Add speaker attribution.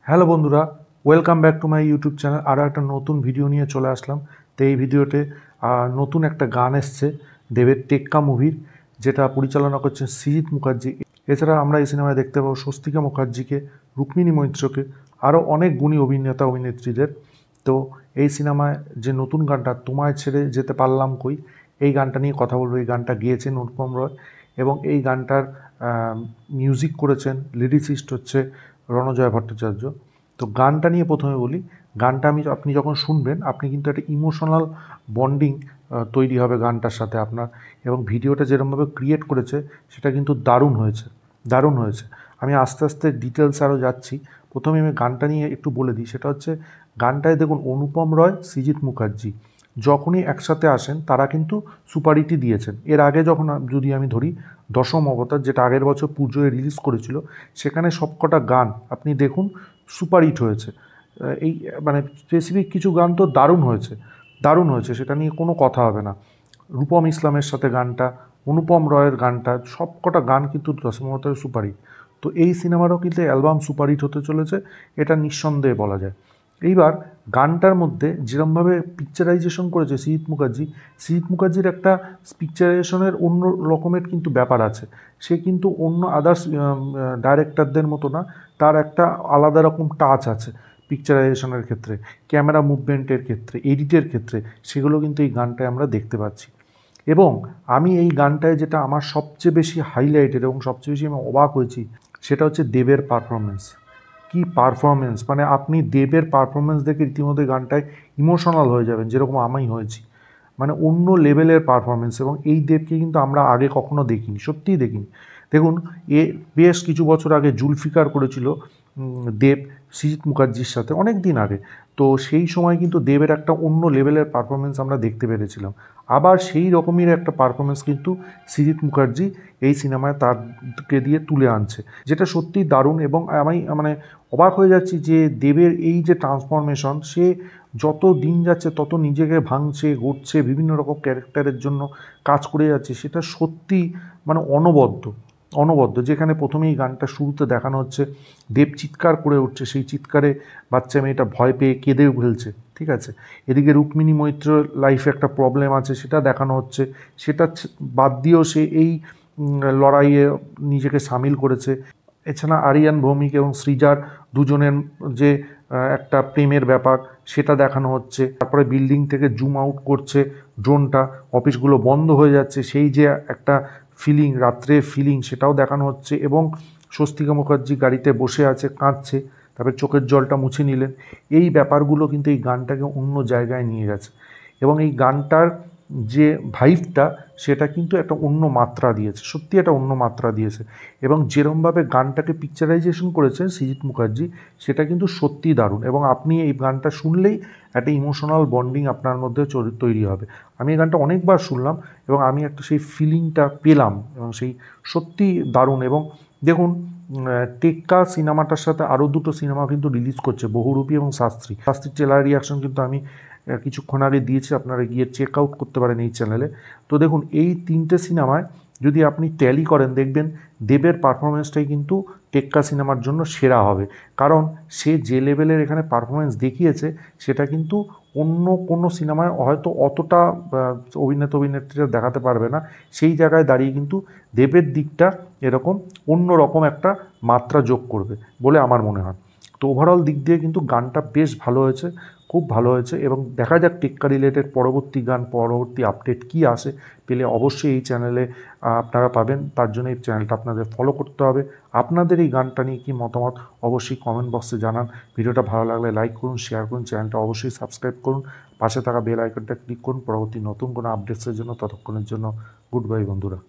Speaker 1: Hello বন্ধুরা, welcome back to my YouTube channel. আরও একটা নতুন ভিডিও নিয়ে চলে আসলাম। তো এই ভিডিওতে নতুন একটা গান এসছে দেবের টেক্কা মুভির, যেটা পরিচালনা করছেন সৃজিত মুখার্জি। এছাড়া আমরা এই সিনেমায় দেখতে পাবো স্বস্তিকা মুখার্জিকে, রুক্মিণী মৈত্রকে, আরও অনেক গুণী অভিনেতা অভিনেত্রীদের। তো এই সিনেমায় যে নতুন গানটা তোমায় ছেড়ে যেতে পারলাম কই, এই গানটা নিয়ে কথা বলবো। এই গানটা গেয়েছেন অনুপম রয় এবং এই গানটার মিউজিক করেছেন, লিরিসিস্ট হচ্ছে রণজয় ভট্টাচার্য। তো গানটা নিয়ে প্রথমে বলি। গানটা আপনি যখন শুনবেন, আপনি কিন্তু একটা ইমোশনাল বন্ডিং তৈরি হবে গানটার সাথে আপনার, এবং ভিডিওটা যেরকমভাবে ক্রিয়েট করেছে সেটা কিন্তু দারুণ হয়েছে, দারুণ হয়েছে। আমি আস্তে আস্তে ডিটেলস আরও যাচ্ছি। প্রথমে আমি গানটা নিয়ে একটু বলে দিই। সেটা হচ্ছে, গানটায় দেখুন অনুপম রয়, সৃজিত মুখার্জি যখনই একসাথে আসেন তারা কিন্তু সুপারহিটই দিয়েছেন। এর আগে যখন যদি আমি ধরি দশম অবতার, যেটা আগের বছর পুজোয় রিলিজ করেছিল, সেখানে সবকটা গান আপনি দেখুন সুপারহিট হয়েছে। এই মানে স্পেসিফিক কিছু গান তো দারুণ হয়েছে, দারুণ হয়েছে, সেটা নিয়ে কোনো কথা হবে না। রূপম ইসলামের সাথে গানটা, অনুপম রয়ের গানটা, সবকটা গান কিন্তু দশম অবতারের সুপারহিট। তো এই সিনেমারও কিন্তু অ্যালবাম সুপারহিট হতে চলেছে, এটা নিঃসন্দেহে বলা যায়। এইবার গানটার মধ্যে যেরমভাবে পিকচারাইজেশন করেছে সৃজিত মুখার্জির একটা পিকচারাইজেশনের অন্য রকমের কিন্তু ব্যাপার আছে। সে কিন্তু অন্য আদার্স ডাইরেক্টরদের মতো না, তার একটা আলাদা রকম টাচ আছে পিকচারাইজেশনের ক্ষেত্রে, ক্যামেরা মুভমেন্টের ক্ষেত্রে, এডিটের ক্ষেত্রে, সেগুলো কিন্তু এই গানটায় আমরা দেখতে পাচ্ছি। এবং আমি এই গানটায় যেটা আমার সবচেয়ে বেশি হাইলাইটেড এবং সবচেয়ে বেশি আমি অবাক হয়েছি, সেটা হচ্ছে দেবের পারফরমেন্স। কি পারফরমেন্স! মানে আপনি দেবের পারফরমেন্স দেখে রীতিমতো গানটায় ইমোশনাল হয়ে যাবেন, যেরকম আমি হয়েছি। মানে অন্য লেভেলের পারফরমেন্স, এবং এই দেবকে কিন্তু আমরা আগে কখনো দেখিনি, সত্যিই দেখিনি। দেখুন, বেশ কিছু বছর আগে জুলফিকার করেছিল দেব সৃজিত মুখার্জির সাথে, অনেক দিন আগে। তো সেই সময় কিন্তু দেবের একটা অন্য লেভেলের পারফরমেন্স আমরা দেখতে পেরেছিলাম। আবার সেই রকমের একটা পারফরমেন্স কিন্তু সৃজিত মুখার্জি এই সিনেমায় তারকে দিয়ে তুলে আনছে, যেটা সত্যিই দারুণ। এবং আমি মানে অবাক হয়ে যাচ্ছি যে দেবের এই যে ট্রান্সফরমেশন, সে যত দিন যাচ্ছে তত নিজেকে ভাঙছে, গড়ছে, বিভিন্ন রকম ক্যারেক্টারের জন্য কাজ করে যাচ্ছে, সেটা সত্যি মানে অনবদ্য, অনবদ্য। যেখানে প্রথমেই গানটা শুরুতে দেখানো হচ্ছে দেব চিৎকার করে উঠছে, সেই চিৎকারে বাচ্চা মেয়েটা ভয় পেয়ে কেঁদেও ফেলছে, ঠিক আছে। এদিকে রুক্মিণী মৈত্র লাইফে একটা প্রবলেম আছে, সেটা দেখানো হচ্ছে। সেটা বাদ দিয়েও সে এই লড়াইয়ে নিজেকে সামিল করেছে। এছাড়া আরিয়ান ভৌমিক এবং সৃজার দুজনের যে একটা প্রেমের ব্যাপার, সেটা দেখানো হচ্ছে। তারপরে বিল্ডিং থেকে জুম আউট করছে ড্রোনটা, অফিসগুলো বন্ধ হয়ে যাচ্ছে, সেই যে একটা ফিলিং, রাত্রের ফিলিং, সেটাও দেখানো হচ্ছে। এবং স্বস্তিকা মুখার্জি গাড়িতে বসে আছে, কাঁদছে, তারপরে চোখের জলটা মুছে নিলেন। এই ব্যাপারগুলো কিন্তু এই গানটাকে অন্য জায়গায় নিয়ে গেছে, এবং এই গানটার যে ভাইবটা, সেটা কিন্তু একটা অন্য মাত্রা দিয়েছে, সত্যি একটা অন্য মাত্রা দিয়েছে। এবং যেরমভাবে গানটাকে পিকচারাইজেশন করেছে সৃজিত মুখার্জি, সেটা কিন্তু সত্যিই দারুণ। এবং আপনি এই গানটা শুনলেই একটা ইমোশনাল বন্ডিং আপনার মধ্যে তৈরি হবে। আমি এই গানটা অনেকবার শুনলাম এবং আমি একটা সেই ফিলিংটা পেলাম, এবং সেই সত্যিই দারুণ। এবং দেখুন, টেক্কা সিনেমাটার সাথে আরও দুটো সিনেমা কিন্তু রিলিজ করছে, বহুরূপী এবং শাস্ত্রীর ট্রেলার রিয়াকশন কিন্তু আমি কিছুক্ষণ আগে দিয়েছি, আপনারা গিয়ে চেক আউট করতে পারেন এই চ্যানেলে। তো দেখুন, এই তিনটে সিনেমায় যদি আপনি ট্যালি করেন, দেখবেন দেবের পারফরমেন্সটাই কিন্তু টেক্কা সিনেমার জন্য সেরা হবে। কারণ সে যে লেভেলের এখানে পারফরমেন্স দেখিয়েছে, সেটা কিন্তু অন্য কোনো সিনেমায় হয়তো অতটা অভিনেতা অভিনেত্রীরা দেখাতে পারবে না। সেই জায়গায় দাঁড়িয়ে কিন্তু দেবের দিকটা এরকম অন্য রকম একটা মাত্রা যোগ করবে বলে আমার মনে হয়। তো ওভারঅল দিক দিয়ে কিন্তু গানটা বেশ ভালো হয়েছে, খুব ভালো হয়েছে। এবং দেখা যাক টেক্কা রিলেটেড পরবর্তী গান, পরবর্তী আপডেট কী আসে, পেলে অবশ্যই এই চ্যানেলে আপনারা পাবেন। তার জন্য এই চ্যানেলটা আপনাদের ফলো করতে হবে। আপনাদের এই গানটা নিয়ে কী মতামত অবশ্যই কমেন্ট বক্সে জানান। ভিডিওটা ভালো লাগলে লাইক করুন, শেয়ার করুন, চ্যানেলটা অবশ্যই সাবস্ক্রাইব করুন, পাশে থাকা বেল আইকনটা ক্লিক করুন পরবর্তী নতুন কোনো আপডেটসের জন্য। ততক্ষণের জন্য গুড বাই বন্ধুরা।